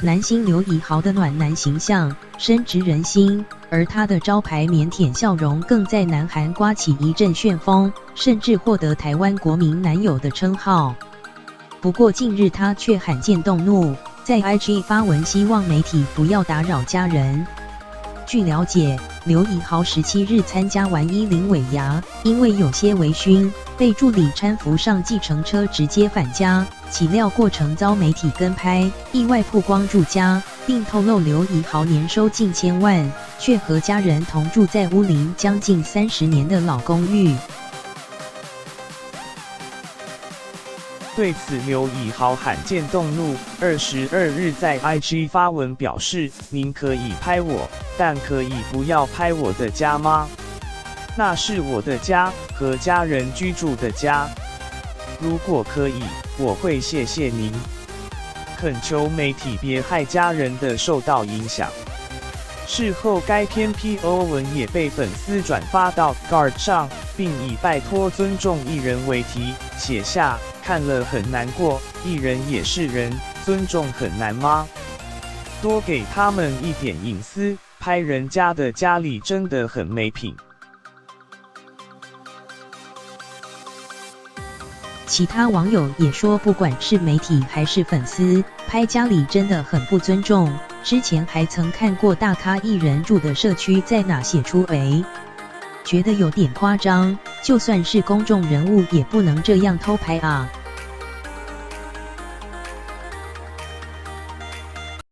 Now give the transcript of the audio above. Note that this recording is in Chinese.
男星刘以豪的暖男形象深植人心，而他的招牌腼腆笑容更在南韩刮起一阵旋风，甚至获得台湾国民男友的称号。不过近日他却罕见动怒，在 IG 发文希望媒体不要打扰家人。据了解，刘以豪17日参加完10尾牙，因为有些微醺，被助理搀扶上计程车直接返家，岂料过程遭媒体跟拍，意外曝光住家，并透露刘以豪年收近千万，却和家人同住在屋龄将近30年的老公寓。对此，刘以豪罕见动怒，22日在 IG 发文表示：“您可以拍我，但可以不要拍我的家吗？那是我的家，和家人居住的家。如果可以，我会谢谢您。恳求媒体别害家人的受到影响。”事后，该篇 PO 文也被粉丝转发到 Guard 上，并以拜托尊重艺人为题，写下看了很难过，艺人也是人，尊重很难吗？多给他们一点隐私，拍人家的家里真的很没品。其他网友也说，不管是媒体还是粉丝，拍家里真的很不尊重。之前还曾看过大咖艺人住的社区在哪写出为，觉得有点夸张，就算是公众人物也不能这样偷拍啊。